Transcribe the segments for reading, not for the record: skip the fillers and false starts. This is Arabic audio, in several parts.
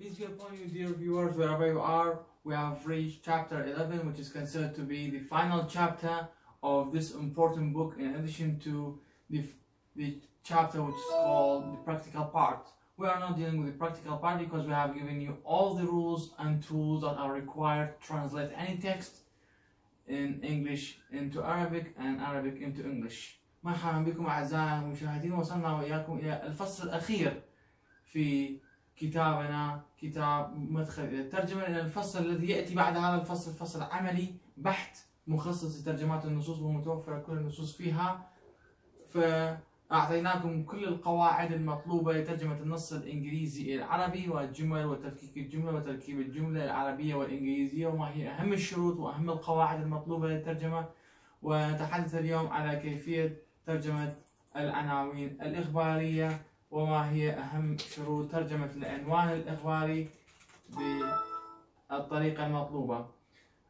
Peace be upon you, dear viewers, wherever you are. We have reached chapter 11, which is considered to be the final chapter of this important book, in addition to the chapter which is called the practical part. We are not dealing with the practical part because we have given you all the rules and tools that are required to translate any text in English into Arabic and Arabic into English. مرحبا بكم أعزائي المشاهدين، وصلنا وإياكم إلى الفصل الأخير في كتابنا، كتاب مدخل إلى الترجمة. إلى الفصل الذي يأتي بعد هذا الفصل، فصل عملي بحت مخصص لترجمات النصوص ومتوفرة كل النصوص فيها. فأعطيناكم كل القواعد المطلوبة لترجمة النص الإنجليزي إلى العربي، والجمل وتفكيك الجملة وتركيب الجملة العربية والإنجليزية، وما هي أهم الشروط وأهم القواعد المطلوبة للترجمة. ونتحدث اليوم على كيفية ترجمة العناوين الإخبارية، وما هي أهم شروط ترجمة العنوان الإخباري بالطريقة المطلوبة.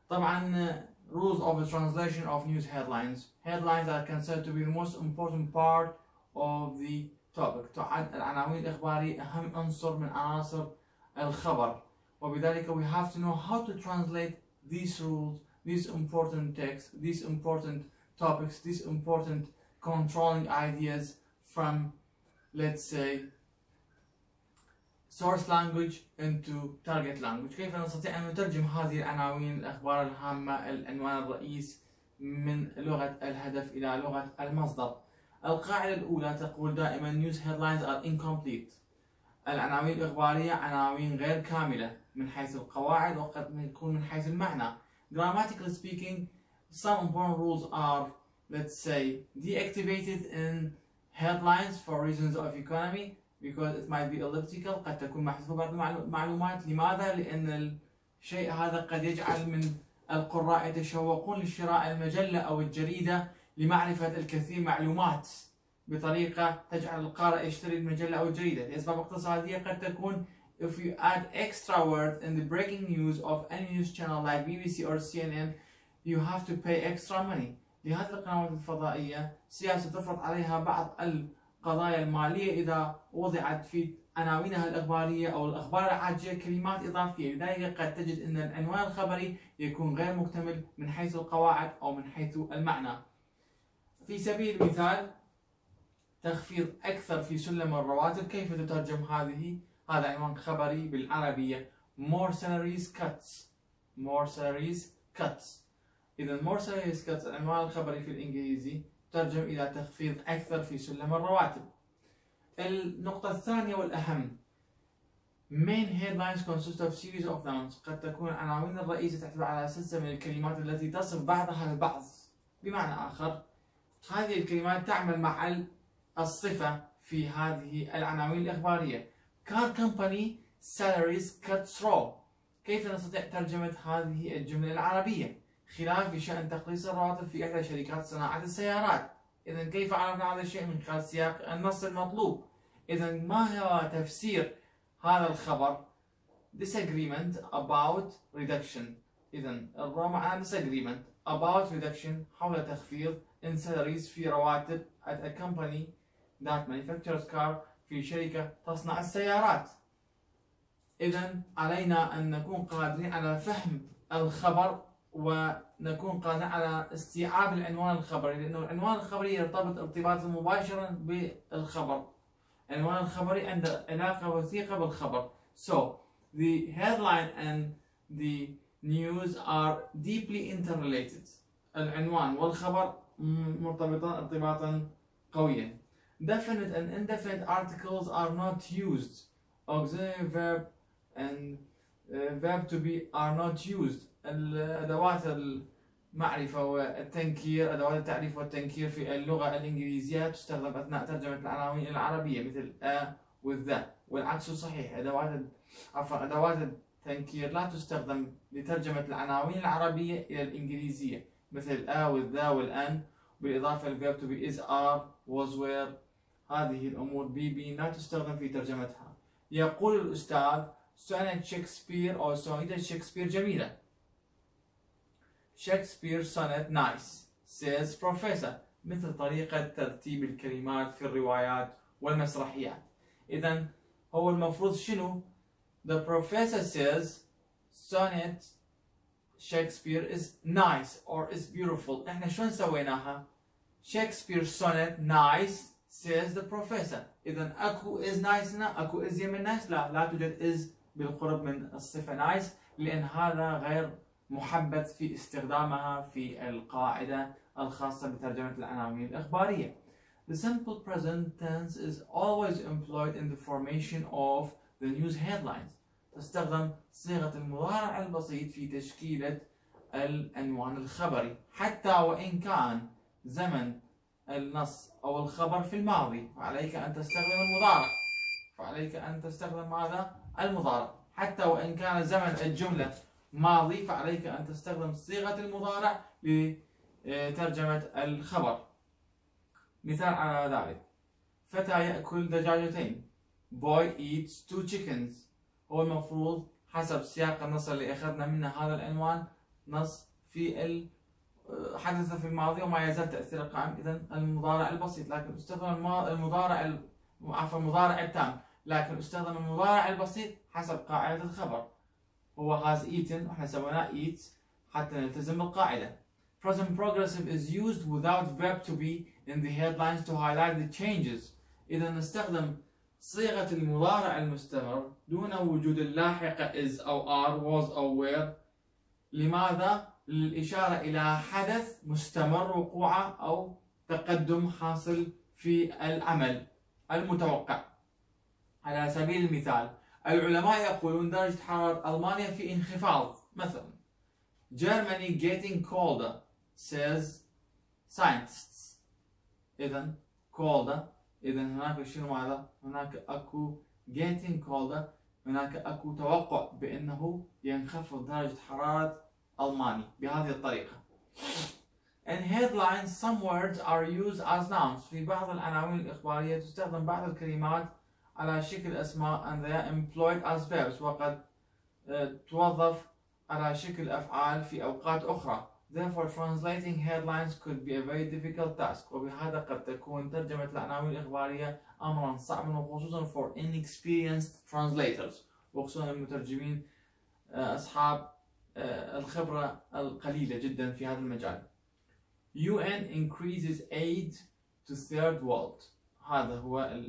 طبعا rules of the translation of news headlines. Headlines are considered to be the most important part of the topic. تعد العناوين الإخبارية أهم عنصر من عناصر الخبر، وبذلك we have to know how to translate these rules, these important texts, these important topics, these important controlling ideas from, let's say, source language into target language. كيف نستطيع أن نترجم هذه العناوين الأخبار الهامة، العنوان الرئيس، من لغة الهدف إلى لغة المصدر. القاعدة الأولى تقول دائما news headlines are incomplete. العناوين الإخبارية عناوين غير كاملة من حيث القواعد وقد يكون من حيث المعنى. Grammatically speaking, some important rules are, let's say, deactivated in headlines for reasons of economy, because it might be elliptical. قد تكون محذوفة بعض المعلومات. لماذا؟ لأن الشيء هذا قد يجعل من القراء يتشوقون لشراء المجلة أو الجريدة لمعرفة الكثير من معلومات بطريقة تجعل القارئ يشتري المجلة أو الجريدة. لأسباب اقتصادية قد تكون if you add extra word in the breaking news of any news channel like BBC or CNN, you have to pay extra money. لهذه القنوات الفضائية سياسة تفرض عليها بعض القضايا المالية إذا وضعت في عناوينها الإخبارية أو الأخبار العاجلة كلمات إضافية. لذلك قد تجد أن العنوان الخبري يكون غير مكتمل من حيث القواعد أو من حيث المعنى. في سبيل المثال، تخفيض أكثر في سلم الرواتب. كيف تترجم هذا عنوان خبري بالعربية؟ more salaries cuts. more salaries cuts. إذا more salaries cuts العنوان الخبري في الإنجليزي ترجم إلى تخفيض أكثر في سلم الرواتب. النقطة الثانية والأهم، main headlines consist of series of nouns. قد تكون العناوين الرئيسية تحتوي على سلسلة من الكلمات التي تصف بعضها البعض. بمعنى آخر، هذه الكلمات تعمل مع الصفة في هذه العناوين الإخبارية. car company salaries cut through. كيف نستطيع ترجمة هذه الجملة العربية؟ خلاف بشأن تقليص الرواتب في إحدى شركات صناعة السيارات. إذا كيف عرفنا هذا الشيء؟ من خلال سياق النص المطلوب. إذا ما هو تفسير هذا الخبر؟ disagreement about reduction. إذا معناه disagreement about reduction، حول تخفيض in salaries في رواتب at a company that manufactures car، في شركة تصنع السيارات. إذا علينا أن نكون قادرين على فهم الخبر ونكون قادرين على استيعاب العنوان الخبري، لأنه العنوان الخبري يرتبط ارتباطا مباشرا بالخبر. العنوان الخبري عنده علاقة وثيقة بالخبر. So the headline and the news are deeply interrelated. العنوان والخبر مرتبطان ارتباطا قويا. Definite and indefinite articles are not used. Auxiliary verb and verb to be are not used. الأدوات المعرفة والتنكير، أدوات التعريف والتنكير في اللغة الإنجليزية تستخدم أثناء ترجمة العناوين العربية مثل a with the، والعكس صحيح. أدوات التنكير لا تستخدم لترجمة العناوين العربية إلى الإنجليزية مثل a with the والan، بالإضافة للverb to be is are was were. هذه الأمور be لا تستخدم في ترجمتها. يقول الأستاذ سونيت شكسبير أو سونيت شكسبير جميلة. شكسبير sonnet nice says professor. مثل طريقة ترتيب الكلمات في الروايات والمسرحيات. إذا هو المفروض شنو؟ The professor says sonnet Shakespeare is nice or is beautiful. احنا شلون سويناها؟ Shakespeare sonnet nice says the professor. إذا أكو is nice هنا، أكو is يم nice؟ لا توجد is بالقرب من الصفة nice، لأن هذا غير محبذ في استخدامها في القاعدة الخاصة بترجمة العناوين الإخبارية. The simple present tense is always employed in the formation of the news headlines. تستخدم صيغة المضارع البسيط في تشكيلة العنوان الخبري، حتى وإن كان زمن النص أو الخبر في الماضي، فعليك أن تستخدم المضارع. فعليك أن تستخدم ماذا؟ المضارع. حتى وإن كان زمن الجملة ماضي، فعليك أن تستخدم صيغة المضارع لترجمة الخبر. مثال على ذلك: فتى يأكل دجاجتين. Boy eats 2 chickens. هو المفروض حسب سياق النص اللي أخذنا منه هذا العنوان نص في حدث في الماضي وما يزال تأثير قائم، إذن المضارع البسيط، لكن استخدم المضارع التام، لكن استخدم المضارع البسيط حسب قاعدة الخبر. هو has eaten وإحنا سويناه eats حتى نلتزم بالقاعدة. Present progressive is used without verb to be in the headlines to highlight the changes. إذا نستخدم صيغة المضارع المستمر دون وجود اللاحقة is أو are was أو were. لماذا؟ للإشارة إلى حدث مستمر وقوعه أو تقدم حاصل في العمل المتوقع. على سبيل المثال: العلماء يقولون درجة حرارة ألمانيا في انخفاض. مثلا Germany getting colder says scientists. إذا colder، إذا هناك شنو ماذا؟ هناك أكو getting colder، هناك أكو توقع بأنه ينخفض درجة حرارة ألمانيا بهذه الطريقة. In headlines some words are used as nouns. في بعض العناوين الإخبارية تستخدم بعض الكلمات على شكل أسماء and they are employed as verbs، وقد توظف على شكل أفعال في أوقات أخرى. Therefore translating headlines could be a very difficult task. وبهذا قد تكون ترجمة العناوين الإخبارية أمرا صعبا، وخصوصا for inexperienced translators، وخصوصا المترجمين أصحاب الخبرة القليلة جدا في هذا المجال. UN increases aid to third world. هذا هو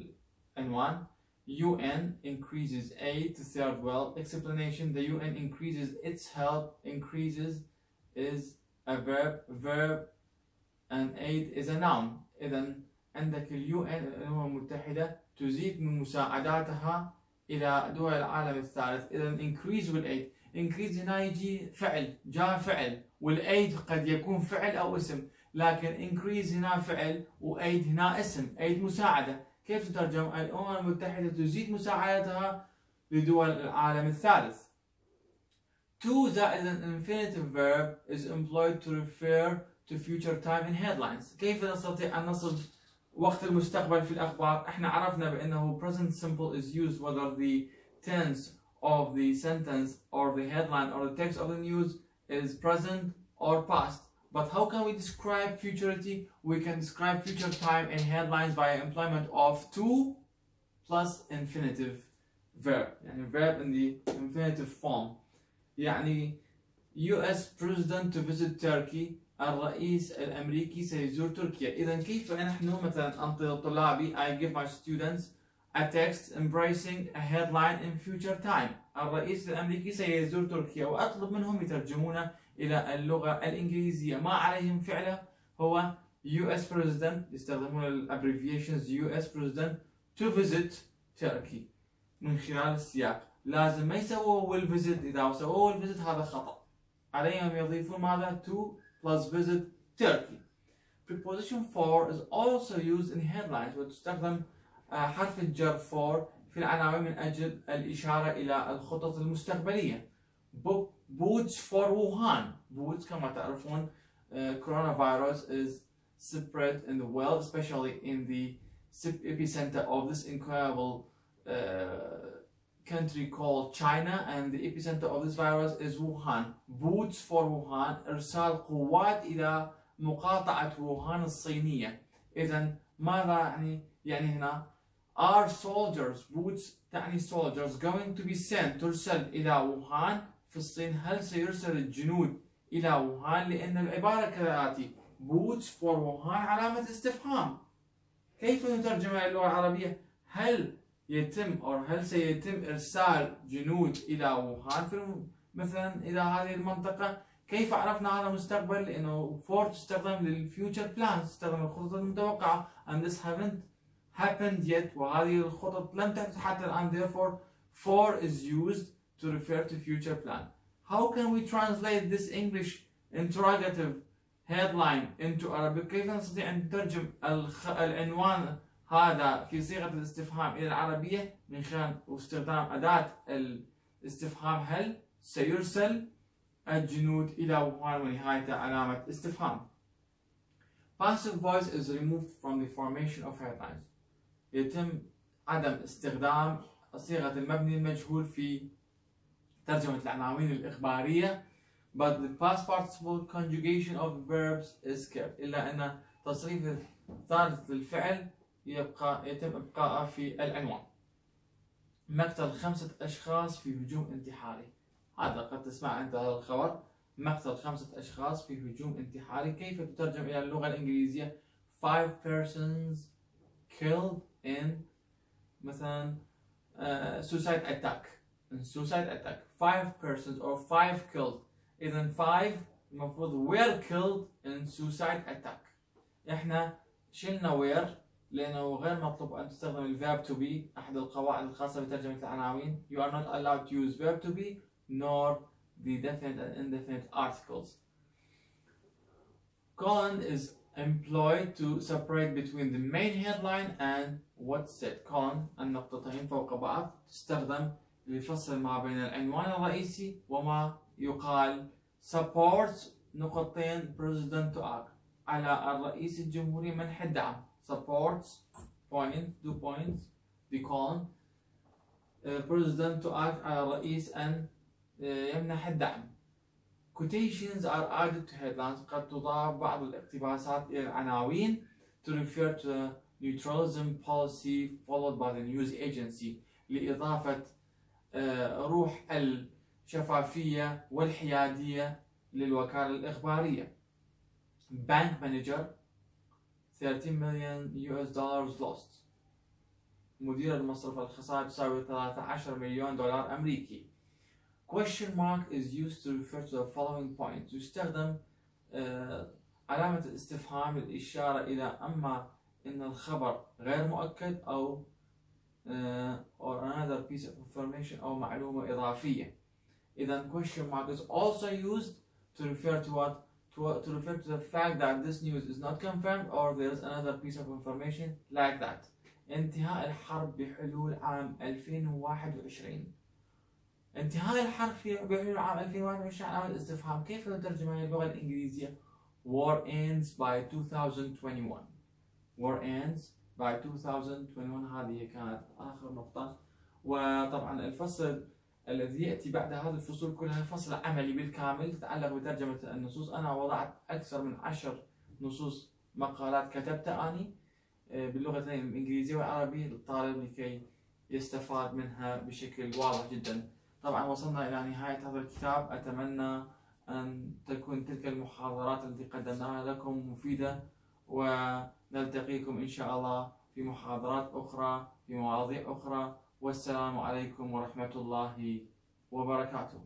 العنوان. UN increases aid to third world. Explanation: the UN increases its help. Increases is a verb and aid is a noun. إذا عندك UN الأمم المتحدة تزيد من مساعداتها إلى دول العالم الثالث. إذا increase والaid. increase هنا يجي فعل، جاء فعل، والايد قد يكون فعل او اسم، لكن increase هنا فعل وايد هنا اسم، ايد مساعدة. كيف تترجم؟ الامم المتحدة تزيد مساعدتها لدول العالم الثالث. To زائد infinitive verb is employed to refer to future time in headlines. كيف نستطيع ان نصب وقت المستقبل في الاخبار؟ احنا عرفنا بانه present simple is used whether the tense of the sentence or the headline or the text of the news is present or past. But how can we describe futurity? We can describe future time in headlines by employment of to plus infinitive verb. يعني verb in the infinitive form. يعني US president to visit Turkey. الرئيس الأمريكي سيزور تركيا. إذا كيف نحن مثلا أنطي طلابي I give my students a text embracing a headline in future time. الرئيس الأمريكي سيزور تركيا، وأطلب منهم يترجمونه إلى اللغة الإنجليزية. ما عليهم فعله هو US President، يستخدمون ال abbreviations US President to visit Turkey من خلال السياق. لازم ما يسووا will visit، إذا سووا will visit هذا خطأ. عليهم يضيفون ماذا؟ to plus visit Turkey. Preposition for is also used in headlines، وتستخدم حرف الجر for في العناوين من أجل الإشارة إلى الخطط المستقبلية. Boots for Wuhan. Boots كما تعرفون coronavirus is spread in the world, especially in the epicenter of this incredible country called China, and the epicenter of this virus is Wuhan. Boots for Wuhan. إرسال قوات إلى مقاطعة ووهان الصينية. إذا ماذا يعني هنا؟ Are soldiers boots تعني soldiers going to be sent ترسل إلى ووهان في الصين؟ هل سيرسل الجنود إلى ووهان؟ لأن العبارة كالآتي boots for ووهان علامة استفهام. كيف نترجمها للغة العربية؟ هل يتم أو هل سيتم إرسال جنود إلى ووهان في مثلا إلى هذه المنطقة؟ كيف عرفنا هذا مستقبل؟ لأنه for تستخدم للفيوتشر بلان، تستخدم الخطط المتوقعة and this haven't happened yet وهذه الخطط لم تحدث حتى الآن. therefore for is used to refer to future plan. How can we translate this English interrogative headline into Arabic؟ كيف نستطيع أن نترجم العنوان هذا في صيغة الاستفهام إلى العربية من خلال استخدام أداة الاستفهام هل سيرسل الجنود إلى ووهان ونهاية علامة استفهام. Passive voice is removed from the formation of headlines. يتم عدم استخدام صيغة المبني المجهول في ترجمة العناوين الإخبارية. But the past participle conjugation of verbs is kept. إلا أن تصريف ثالث الفعل يتم إبقاءه في العنوان. مقتل 5 أشخاص في هجوم انتحاري. هذا قد تسمع أنت هذا الخبر، مقتل 5 أشخاص في هجوم انتحاري. كيف تترجم إلى اللغة الإنجليزية؟ 5 persons killed in مثلا suicide attack. suicide attack 5 persons or 5 killed. إذا 5 المفروض were killed in suicide attack. إحنا شلنا were لأنه غير مطلوب أن تستخدم الverb to be. أحد القواعد الخاصة بترجمة العناوين you are not allowed to use verb to be nor the definite and indefinite articles. Colon is employed to separate between the main headline and what's said. colon النقطتين فوق بعض تستخدم لفصل ما بين العنوان الرئيسي وما يقال. supports نقطتين president to act على الرئيس الجمهوري منح الدعم. supports point 2 points the colon president to act على الرئيس أن يمنح الدعم. quotations are added to headlines قد تضاف بعض الاقتباسات إلى العناوين to refer to neutralism policy followed by the news agency لإضافة روح الشفافية والحيادية للوكالة الإخبارية. bank manager $13 million lost. مدير المصرف الخسائر تساوي $13 مليون أمريكي. question mark is used to refer to the following point. يستخدم علامة الاستفهام للإشارة إلى أما إن الخبر غير مؤكد أو or another piece of information أو معلومة إضافية. إذا question mark is also used to refer to what? To refer to the fact that this news is not confirmed or there is another piece of information like that. انتهاء الحرب بحلول عام 2021. انتهاء الحرب بحلول عام 2021 علامة استفهام. كيف نترجمها للغة الإنجليزية؟ War ends by 2021. War ends by 2021. هذه كانت آخر نقطة. وطبعا الفصل الذي يأتي بعد هذا الفصول كلها فصل عملي بالكامل تتعلق بترجمة النصوص. أنا وضعت أكثر من 10 نصوص مقالات كتبتها أني باللغتين الإنجليزية والعربية للطالب لكي يستفاد منها بشكل واضح جدا. طبعا وصلنا إلى نهاية هذا الكتاب. أتمنى أن تكون تلك المحاضرات التي قدمناها لكم مفيدة، ونلتقيكم إن شاء الله في محاضرات أخرى في مواضيع أخرى. والسلام عليكم ورحمة الله وبركاته.